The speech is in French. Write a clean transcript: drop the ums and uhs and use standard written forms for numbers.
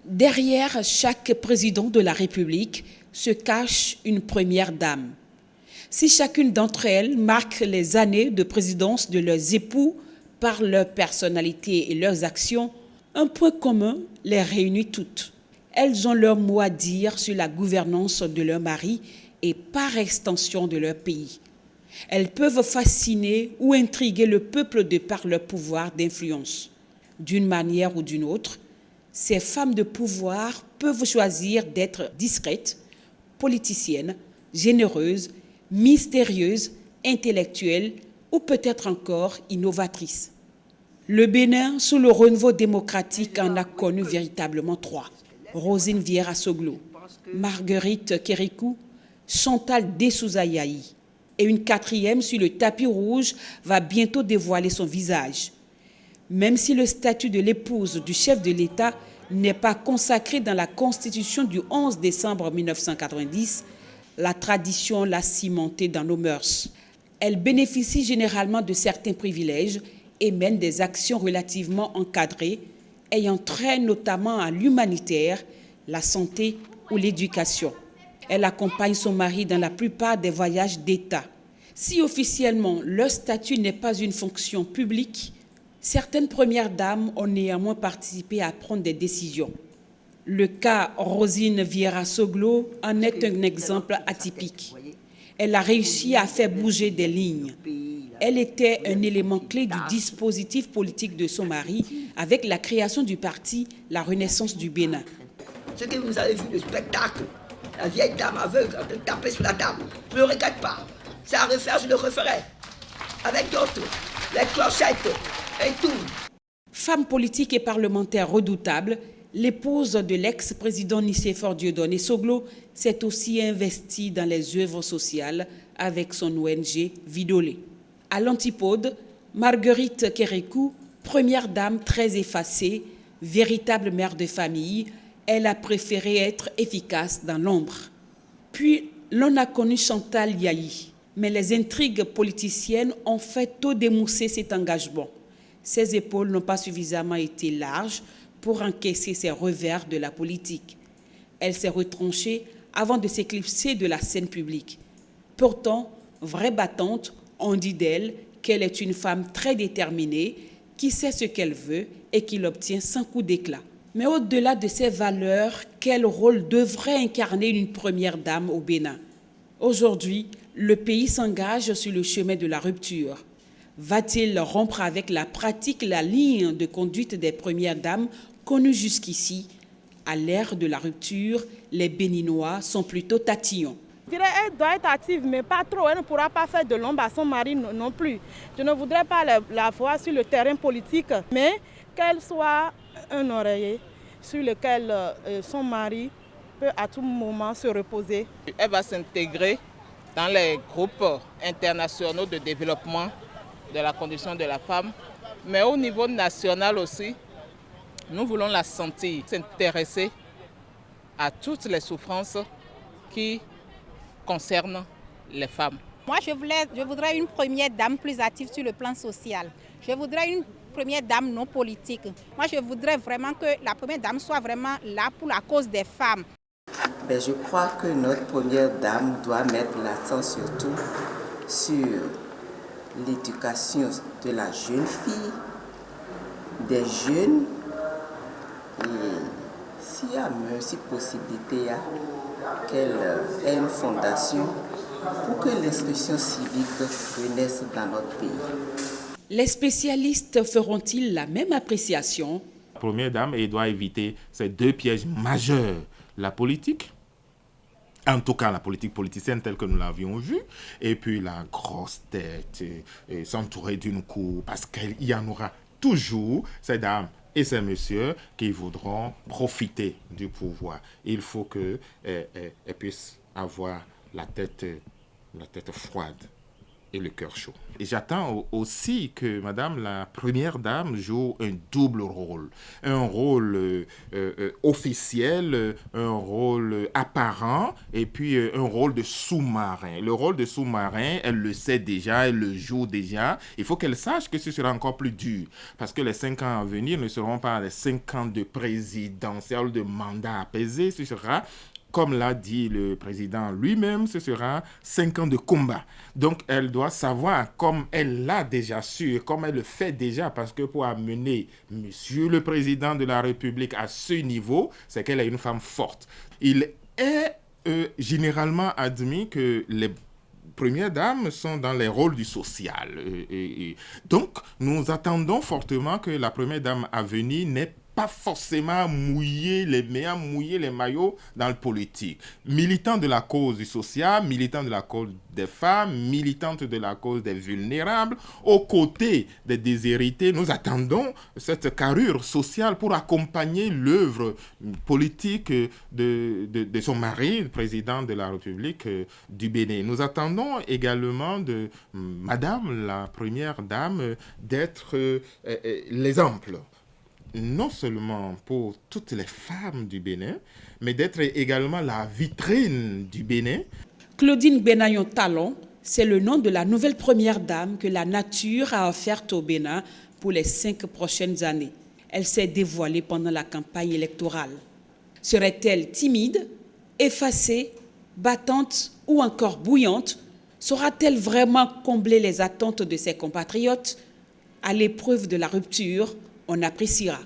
Derrière chaque président de la République se cache une première dame. Si chacune d'entre elles marque les années de présidence de leurs époux par leur personnalité et leurs actions, un point commun les réunit toutes. Elles ont leur mot à dire sur la gouvernance de leur mari et par extension de leur pays. Elles peuvent fasciner ou intriguer le peuple de par leur pouvoir d'influence. D'une manière ou d'une autre, ces femmes de pouvoir peuvent choisir d'être discrètes, politiciennes, généreuses, mystérieuses, intellectuelles ou peut-être encore innovatrices. Le Bénin, sous le renouveau démocratique, en a connu véritablement trois. Rosine Vieira Soglo, Marguerite Kérékou, Chantal Dessouza Yahi. Et une quatrième sur le tapis rouge va bientôt dévoiler son visage. Même si le statut de l'épouse du chef de l'État n'est pas consacré dans la Constitution du 11 décembre 1990, la tradition l'a cimenté dans nos mœurs. Elle bénéficie généralement de certains privilèges et mène des actions relativement encadrées, ayant trait notamment à l'humanitaire, la santé ou l'éducation. Elle accompagne son mari dans la plupart des voyages d'État. Si officiellement leur statut n'est pas une fonction publique, certaines premières dames ont néanmoins participé à prendre des décisions. Le cas Rosine Vieira Soglo en est un exemple atypique. Elle a réussi à faire bouger des lignes. Elle était un élément clé du dispositif politique de son mari avec la création du parti La Renaissance du Bénin. Ce que vous avez vu, le spectacle, la vieille dame aveugle en train de taper sur la table, je ne le regrette pas. C'est à refaire, je le referai. Avec d'autres, les clochettes et tout. Femme politique et parlementaire redoutable, l'épouse de l'ex-président Nicéphore Dieudonné Soglo s'est aussi investie dans les œuvres sociales avec son ONG Vidolé. À l'antipode, Marguerite Kérékou, première dame très effacée, véritable mère de famille, elle a préféré être efficace dans l'ombre. Puis, l'on a connu Chantal Yahi, mais les intrigues politiciennes ont fait tôt démousser cet engagement. Ses épaules n'ont pas suffisamment été larges pour encaisser ces revers de la politique. Elle s'est retranchée avant de s'éclipser de la scène publique. Pourtant, vraie battante, on dit d'elle qu'elle est une femme très déterminée, qui sait ce qu'elle veut et qui l'obtient sans coup d'éclat. Mais au-delà de ces valeurs, quel rôle devrait incarner une première dame au Bénin? Aujourd'hui, le pays s'engage sur le chemin de la rupture. Va-t-il rompre avec la pratique, la ligne de conduite des premières dames connues jusqu'ici? À l'ère de la rupture, les Béninois sont plutôt tatillons. Je dirais qu'elle doit être active, mais pas trop. Elle ne pourra pas faire de l'ombre à son mari non plus. Je ne voudrais pas la voir sur le terrain politique, mais qu'elle soit un oreiller sur lequel son mari peut à tout moment se reposer. Elle va s'intégrer dans les groupes internationaux de développement de la condition de la femme, mais au niveau national aussi, nous voulons la sentir s'intéresser à toutes les souffrances qui concernent les femmes. Moi, je voudrais une première dame plus active sur le plan social. Je voudrais une première dame non politique. Moi, je voudrais vraiment que la première dame soit vraiment là pour la cause des femmes. Je crois que notre première dame doit mettre l'accent surtout sur l'éducation de la jeune fille, des jeunes, et s'il y a même si possibilité qu'elle ait une fondation pour que l'instruction civique renaisse dans notre pays. Les spécialistes feront-ils la même appréciation? La première dame, elle doit éviter ces deux pièges majeurs. La politique, en tout cas la politique politicienne telle que nous l'avions vue, et puis la grosse tête, et s'entourer d'une cour, parce qu'il y en aura toujours ces dames et ces messieurs qui voudront profiter du pouvoir. Il faut qu'elles puissent avoir la tête froide et le cœur chaud. Et j'attends aussi que Madame la Première Dame joue un double rôle. Un rôle officiel, un rôle apparent et puis un rôle de sous-marin. Le rôle de sous-marin, elle le sait déjà, elle le joue déjà. Il faut qu'elle sache que ce sera encore plus dur parce que les 5 ans à venir ne seront pas les 5 ans de présidentiel, de mandat apaisé. Ce sera, comme l'a dit le président lui-même, ce sera 5 ans de combat. Donc, elle doit savoir, comme elle l'a déjà su, comme elle le fait déjà, parce que pour amener Monsieur le Président de la République à ce niveau, c'est qu'elle est une femme forte. Il est généralement admis que les premières dames sont dans les rôles du social. Donc, nous attendons fortement que la première dame à venir n'ait pas forcément mouiller les maillots dans le politique. Militant de la cause du social, militant de la cause des femmes, militante de la cause des vulnérables, aux côtés des déshérités, nous attendons cette carrure sociale pour accompagner l'œuvre politique de son mari, le président de la République du Bénin. Nous attendons également de Madame la Première Dame d'être l'exemple, non seulement pour toutes les femmes du Bénin, mais d'être également la vitrine du Bénin. Claudine Benayon Talon, c'est le nom de la nouvelle première dame que la nature a offerte au Bénin pour les 5 prochaines années. Elle s'est dévoilée pendant la campagne électorale. Serait-elle timide, effacée, battante ou encore bouillante? Saura-t-elle vraiment combler les attentes de ses compatriotes? À l'épreuve de la rupture, on appréciera.